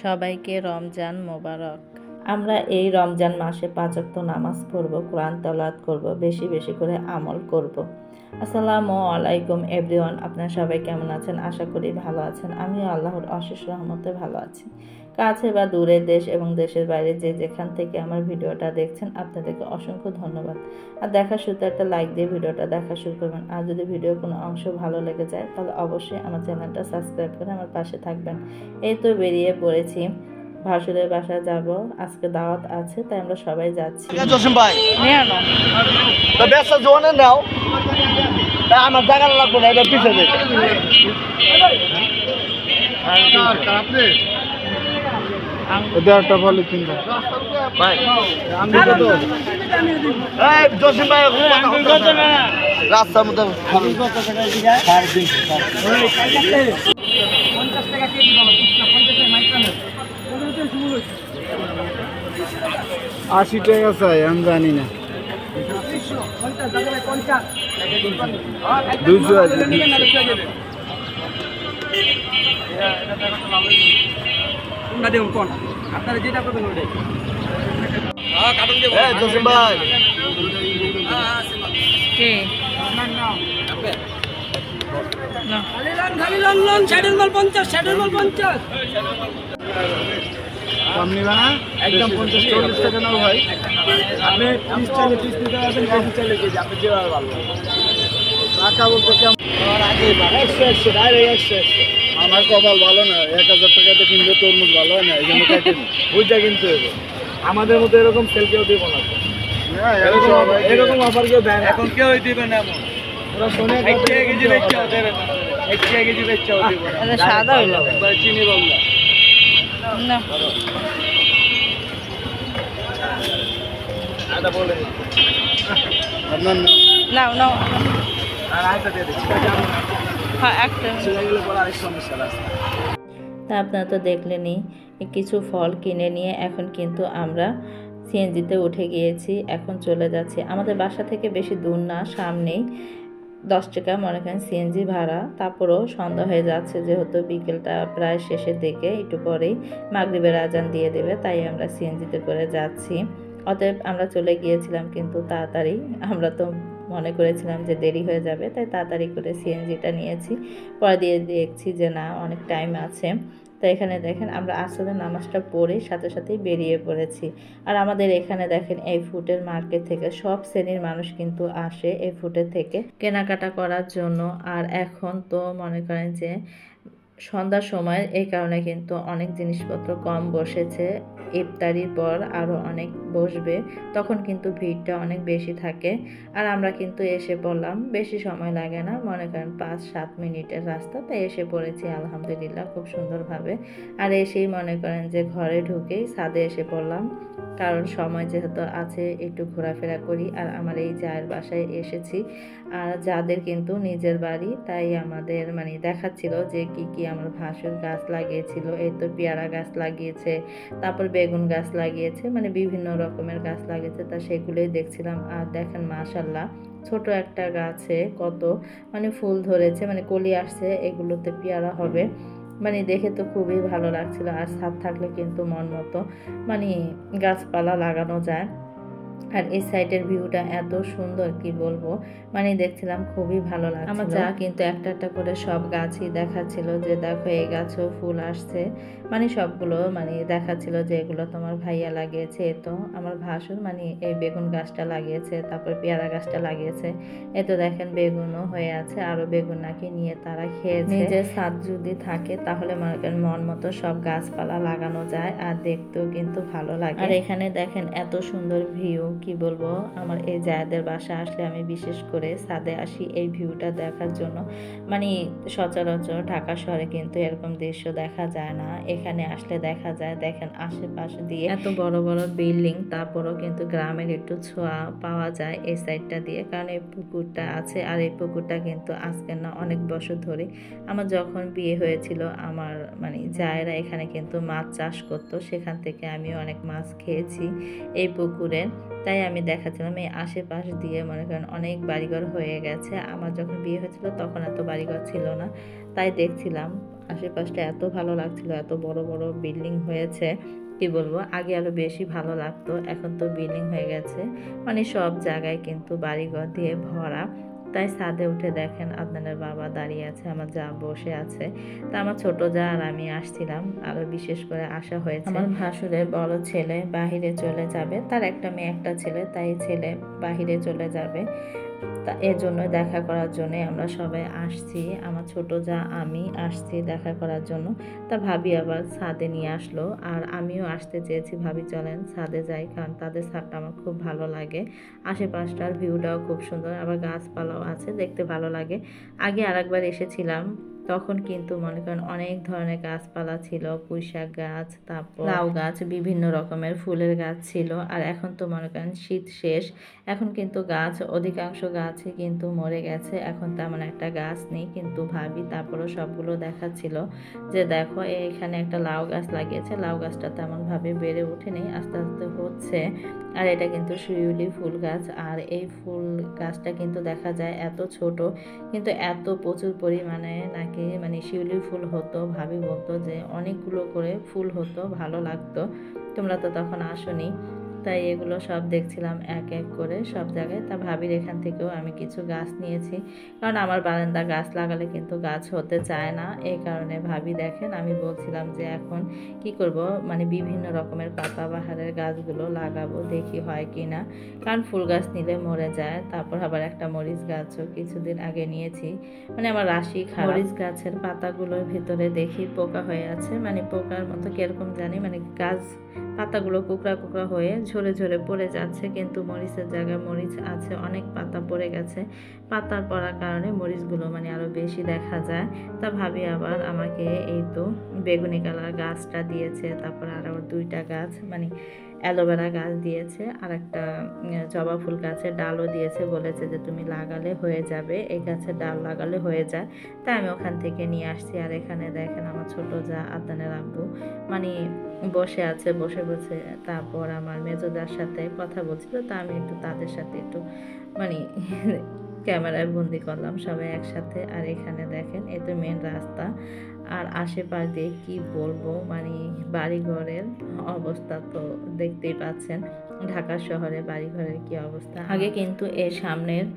সবাইকে রমজান মোবারক। আমরা এই রমজান মাসে 5 ওয়াক্ত নামাজ পড়ব, কোরআন তেলাওয়াত করব, বেশি বেশি করে আমল করব। আসসালামু আলাইকুম এভরিওয়ান, আপনারা সবাই কেমন আছেন? আশা করি ভালো আছেন। আমিও আল্লাহর অশেষ রহমতে ভালো আছি। কাছে বা দূরে, দেশ এবং দেশের বাইরে যে যেখান থেকে আমার ভিডিওটা দেখছেন, আপনাদেরকে অসংখ্য ধন্যবাদ। আর দেখার শুরুতে একটা লাইক দিয়ে ভিডিওটা দেখা শুরু করবেন। আর যদি ভিডিওর কোনো অংশ ভালো লেগে যায় তাহলে অবশ্যই আমার চ্যানেলটা সাবস্ক্রাইব করে আমার পাশে থাকবেন। এই তো বেরিয়ে পড়েছি, ভাসুরের বাসায় যাব। আজকে দাওয়াত আছে, তাই আমরা সবাই যাচ্ছি। জসিম ভাই তো ব্যস্ত জোনে নাও, আমার জায়গা লাগবে না, এটা পিছিয়ে দেয়। জসিম ভাই রাস্তার মধ্যে ৳৮০ চাই, আমি জানি না। 200 আছে। জসিম ভাই কম নিবা না? একদম 50-40 টাকা নাও ভাই। আপনি পিস চাইলে পিস নিতে পারবেন, কেজি চাইলে কেজি, আপনি যেভাবে ভালো টাকা বলতে কেমন। আমার কপাল ভালো না, 1000 টাকাতে কিনলে তরমুজ ভালো হয় না, এই জন্য বুঝা কিনতে হবে। আমাদের মতো এরকম সেল কেউ দিব না, এরকম অফার কেউ দেয় না, এখন কেউ দিবে না। ওরা শোনে কেজি বেচা দেবে না, 1 কেজি বেচা দিব না। সাদা হইলো চিনি বললা না, আদা বলে আপনার নাও নাও। আর আইটা দিয়ে দিচ্ছি, হ্যাঁ, একটা সেগুলো পরে আরেক সমস্যা আছে। তা আপনারা তো দেখলেনই, কিছু ফল কিনে নিয়ে এখন কিন্তু আমরা সিএনজিতে উঠে গিয়েছি। এখন চলে যাচ্ছি। আমাদের বাসা থেকে বেশি দূর না, সামনেই। 10 টাকা মনে করেন সিএনজি ভাড়া। তারপরেও সন্ধ্যা হয়ে যাচ্ছে, যেহেতু বিকেলটা প্রায় শেষের দিকে, একটু পরেই মাগরিবের আজান দিয়ে দেবে, তাই আমরা সিএনজিতে করে যাচ্ছি। অতএব আমরা চলে গিয়েছিলাম কিন্তু তাড়াতাড়ি। আমরা তো মনে করেছিলাম যে দেরি হয়ে যাবে, তাই তাড়াতাড়ি করে সিএনজিটা নিয়েছি। পরে দিয়ে দেখছি যে না, অনেক টাইম আছে। তো এখানে দেখেন আমরা আসরের নামাজটা পড়ে সাথে সাথেই বেরিয়ে পড়েছি। আর আমাদের এখানে দেখেন এই ফুডের মার্কেট থেকে সব শ্রেণীর মানুষ কিন্তু আসে এই ফুডের থেকে কেনাকাটা করার জন্য। আর এখন তো মনে করেন যে সন্ধ্যার সময়, এই কারণে কিন্তু অনেক জিনিসপত্র কম বসেছে। ইফতারির পর আরও অনেক বসবে, তখন কিন্তু ভিড়টা অনেক বেশি থাকে। আর আমরা কিন্তু এসে পড়লাম, বেশি সময় লাগে না, মনে করেন 5-7 মিনিটের রাস্তা, তাই এসে পড়েছি আলহামদুলিল্লাহ খুব সুন্দরভাবে। আর এসেই মনে করেন যে ঘরে ঢুকেই ছাদে এসে পড়লাম, কারণ সময় যেহেতু আছে একটু ঘোরাফেরা করি। আর আমার এই জায়ের বাসায় এসেছি, আর যাদের কিন্তু নিজের বাড়ি, তাই আমাদের মানে দেখাচ্ছিল যে কি কি আমার ভাসুর গাছ লাগিয়েছিল। এই তো পেয়ারা গাছ লাগিয়েছে, তারপর বেগুন গাছ লাগিয়েছে, মানে বিভিন্ন রকমের গাছ লাগিয়েছে, তা সেগুলোই দেখছিলাম। আর দেখেন মাশাল্লাহ, ছোট একটা গাছে কত মানে ফুল ধরেছে, মানে কলি আসছে, এগুলোতে পেয়ারা হবে। মানে দেখে তো খুবই ভালো লাগছিল। আর ছাদ থাকলে কিন্তু মন মতো মানে গাছপালা লাগানো যায়। আর এই সাইডের ভিউটা এত সুন্দর, কি বলবো, মানে দেখছিলাম খুবই ভালো লাগছিল। আমার যা কিন্তু একটা একটা করে সব গাছই দেখাচ্ছিল যে দেখো এই গাছেও ফুল আসছে, মানে সবগুলো মানে দেখাচ্ছিল যে এগুলো তোমার ভাইয়া লাগিয়েছে। তো আমার ভাসুর মানে এই বেগুন গাছটা লাগিয়েছে, তারপর পেয়ারা গাছটা লাগিয়েছে। এ তো দেখেন বেগুনও হয়ে আছে, আরো বেগুন নাকি নিয়ে তারা খেয়েছে। নিজের ছাদ যদি থাকে তাহলে মনে করেন মন মতো সব গাছপালা লাগানো যায়, আর দেখতেও কিন্তু ভালো লাগে। আর এখানে দেখেন এত সুন্দর ভিউ, কি বলবো, আমার এই জায়দের বাসা আসলে আমি বিশেষ করে ছাদে আসি এই ভিউটা দেখার জন্য। মানে সচরাচর ঢাকা শহরে কিন্তু এরকম দৃশ্য দেখা যায় না, এখানে আসলে দেখা যায়। দেখেন আশেপাশে দিয়ে এত বড় বড় বিল্ডিং, তারপরও কিন্তু গ্রামের একটু ছোঁয়া পাওয়া যায় এই সাইডটা দিয়ে, কারণ এই পুকুরটা আছে। আর এই পুকুরটা কিন্তু আজকে না, অনেক বছর ধরে আমার যখন বিয়ে হয়েছিল, আমার মানে জায়েরা এখানে কিন্তু মাছ চাষ করতো, সেখান থেকে আমি অনেক মাছ খেয়েছি এই পুকুরের। তাই আমি দেখাচ্ছিলাম এই আশেপাশ দিয়ে মনে করেন অনেক বাড়িঘর হয়ে গেছে। আমার যখন বিয়ে হয়েছিল তখন এত বাড়িঘর ছিল না, তাই দেখছিলাম। আশেপাশটা এত ভালো লাগছিল, এত বড় বড় বিল্ডিং হয়েছে, কি বলবো, আগে আরো বেশি ভালো লাগতো, এখন তো বিল্ডিং হয়ে গেছে, মানে সব জায়গায় কিন্তু বাড়িঘর দিয়ে ভরা। তাই ছাদে উঠে দেখেন আদনানের বাবা দাঁড়িয়ে আছে, আমার যা বসে আছে। তা আমার ছোট যা আর আমি আসছিলাম, আরো বিশেষ করে আসা হয়েছে। আমার ভাসুরের বড় ছেলে বাহিরে চলে যাবে, তার একটা মেয়ে একটা ছেলে, তাই ছেলে বাহিরে চলে যাবে, তা এর জন্য দেখা করার জন্য আমরা সবাই আসছি। আমার ছোট যা আমি আসছি দেখা করার জন্য। তা ভাবি আবার ছাদে নিয়ে আসলো, আর আমিও আসতে চেয়েছি, ভাবি চলেন ছাদে যাই, কারণ তাদের ছাদটা আমার খুব ভালো লাগে, আশেপাশটার ভিউটাও খুব সুন্দর, আবার গাছপালাও আছে, দেখতে ভালো লাগে। আগে আরেকবার এসেছিলাম, তখন কিন্তু মনে করেন অনেক ধরনের গাছপালা ছিল, পুঁইশাক গাছ, তারপর লাউ গাছ, বিভিন্ন রকমের ফুলের গাছ ছিল। আর এখন তো মনে করেন শীত শেষ, এখন কিন্তু গাছ অধিকাংশ গাছই কিন্তু মরে গেছে, এখন তেমন একটা গাছ নেই। কিন্তু ভাবি তারপরও সবগুলো দেখাচ্ছিল যে দেখো এখানে একটা লাউ গাছ লাগিয়েছে, লাউ গাছটা তেমনভাবে বেড়ে ওঠেনি, আস্তে আস্তে হচ্ছে। আর এটা কিন্তু শিউলি ফুল গাছ, আর এই ফুল গাছটা কিন্তু দেখা যায় এত ছোট, কিন্তু এত প্রচুর পরিমাণে নাকি মানে শিউলি ফুল হতো, ভাবি বলতো যে অনেকগুলো করে ফুল হতো, ভালো লাগতো। তোমরা তো তখন আসোনি, তাই এগুলো সব দেখছিলাম এক এক করে সব জায়গায়। তা ভাবির এখান থেকেও আমি কিছু গাছ নিয়েছি, কারণ আমার বারান্দা গাছ লাগালে কিন্তু গাছ হতে চায় না, এই কারণে ভাবি দেখেন আমি বলছিলাম যে এখন কি করব, মানে বিভিন্ন রকমের পাতাবাহারের গাছগুলো লাগাবো, দেখি হয় কি না, কারণ ফুল গাছ নিলে মরে যায়। তারপর আবার একটা মরিচ গাছও কিছুদিন আগে নিয়েছি, মানে আমার রাশি খারাপ। মরিচ গাছের পাতাগুলোর ভিতরে দেখি পোকা হয়ে আছে, মানে পোকার মতো কিরকম জানি, মানে গাছ পাতাগুলো কুকড়া কুকড়া হয়ে ঝরে ঝরে পড়ে যাচ্ছে, কিন্তু মরিচের জায়গায় মরিচ আছে, অনেক পাতা পড়ে গেছে, পাতার পড়ার কারণে মরিচগুলো মানে আরো বেশি দেখা যায়। তা ভাবি আবার আমাকে এই তো বেগুনি কালার গাছটা দিয়েছে, তারপর আরো 2টা গাছ মানে অ্যালোভেরা গাছ দিয়েছে, আর একটা জবা ফুল গাছের ডালও দিয়েছে, বলেছে যে তুমি লাগালে হয়ে যাবে, এই গাছের ডাল লাগালে হয়ে যায়। তাই আমি ওখান থেকে নিয়ে আসছি। আর এখানে দেখেন আমার ছোট যা আদনানের আব্বু মানে বসে আছে, বসে বসে তারপর আমার মেজদার সাথে কথা বলছিল, তা আমি একটু তাদের সাথে একটু মানে ক্যামেরায় বন্দি করলাম সবাই একসাথে। আর এখানে দেখেন এই তো মেন রাস্তা, আর আশেপাশ দিয়ে কি বলবো, মানে বাড়িঘরের অবস্থা তো দেখতেই পাচ্ছেন, ঢাকা শহরে বাড়িঘরের কি অবস্থা। আগে কিন্তু এর সামনের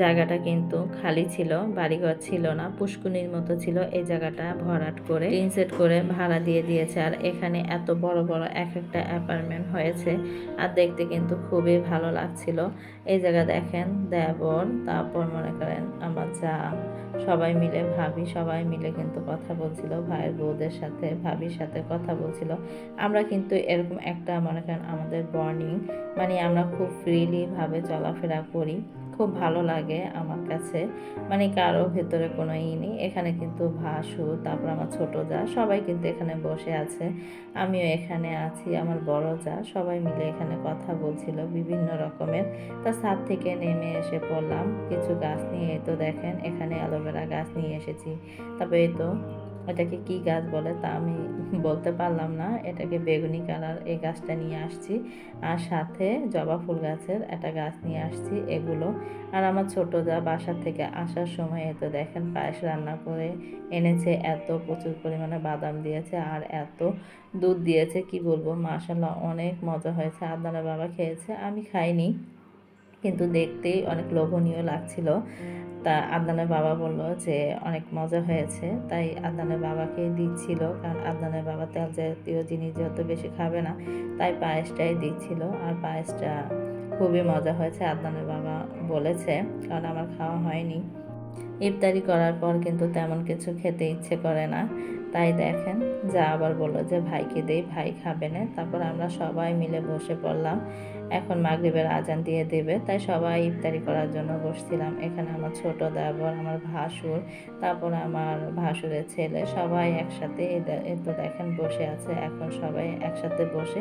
জায়গাটা কিন্তু খালি ছিল, বাড়িঘর ছিল না, পুষ্কুনির মতো ছিল, এই জায়গাটা ভরাট করে টিন সেট করে ভাড়া দিয়ে দিয়েছে। আর এখানে এত বড় বড় এক একটা অ্যাপার্টমেন্ট হয়েছে, আর দেখতে কিন্তু খুবই ভালো লাগছিল। এই জায়গা দেখেন দেবর, তারপর মনে করেন আমার যা, সবাই মিলে ভাবি, সবাই মিলে কিন্তু কথা বলছিল, ভাইয়ের বউদের সাথে ভাবির সাথে কথা বলছিল। আমরা কিন্তু এরকম একটা মনে করেন আমাদের বর্নিং, মানে আমরা খুব ফ্রিলি ভাবে চলাফেরা করি, খুব ভালো লাগে আমার কাছে, মানে কারো ভেতরে কোনো নেই। এখানে কিন্তু ভাসু, তারপর আমার ছোট যা সবাই কিন্তু এখানে বসে আছে, আমিও এখানে আছি, আমার বড় যা, সবাই মিলে এখানে কথা বলছিল বিভিন্ন রকমের। তা ছাদ থেকে নেমে এসে পড়লাম কিছু গাছ নিয়ে, এই তো দেখেন এখানে অ্যালোভেরা গাছ নিয়ে এসেছি, তারপরে এই তো এটাকে কি গাছ বলে তা আমি বলতে পারলাম না, এটাকে বেগুনি কালার এই গাছটা নিয়ে আসছি, আর সাথে জবা ফুল গাছের একটা গাছ নিয়ে আসছি এগুলো। আর আমার ছোট যা বাসা থেকে আসার সময় এত দেখেন পায়েস রান্না করে এনেছে, এত প্রচুর পরিমাণে বাদাম দিয়েছে আর এত দুধ দিয়েছে, কি বলবো, মাশাআল্লাহ অনেক মজা হয়েছে। আদনানের বাবা খেয়েছে, আমি খাইনি, কিন্তু দেখতেই অনেক লোভনীয় লাগছিল। তা আদনানের বাবা বলল যে অনেক মজা হয়েছে, তাই আদনানের বাবাকে দিচ্ছিল, কারণ আদনানের বাবা তেল জাতীয় জিনিস যেহেতু বেশি খাবে না, তাই পায়েসটাই দিচ্ছিল। আর পায়েসটা খুবই মজা হয়েছে আদনানের বাবা বলেছে, কারণ আমার খাওয়া হয়নি। ইফতারি করার পর কিন্তু তেমন কিছু খেতে ইচ্ছে করে না, তাই দেখেন যা আবার বললো যে ভাইকে দেই, ভাই খাবে না। তারপর আমরা সবাই মিলে বসে পড়লাম, এখন মাগরিবের আজান দিয়ে দেবে, তাই সবাই ইফতারি করার জন্য বসছিলাম। এখানে আমার ছোট দেবর, আমার ভাসুর, তারপর আমার ভাসুরের ছেলে, সবাই একসাথে এই তো দেখেন বসে আছে। এখন সবাই একসাথে বসে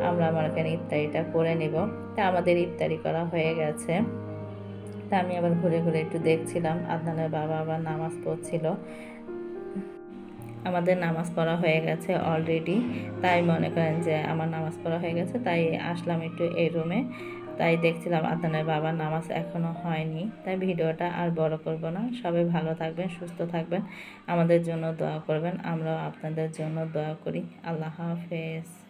আমরা আমার এখানে ইফতারিটা করে নিব। তা আমাদের ইফতারি করা হয়ে গেছে। তা আমি আবার ঘুরে ঘুরে একটু দেখছিলাম, আদনানের বাবা আবার নামাজ পড়ছিল। আমাদের নামাজ পড়া হয়ে গেছে অলরেডি, তাই মনে করেন যে আমার নামাজ পড়া হয়ে গেছে, তাই আসলাম একটু এই রুমে। তাই দেখছিলাম আদনানের বাবার নামাজ এখনও হয়নি, তাই ভিডিওটা আর বড় করব না। সবাই ভালো থাকবেন, সুস্থ থাকবেন, আমাদের জন্য দোয়া করবেন, আমরাও আপনাদের জন্য দোয়া করি। আল্লাহ হাফেজ।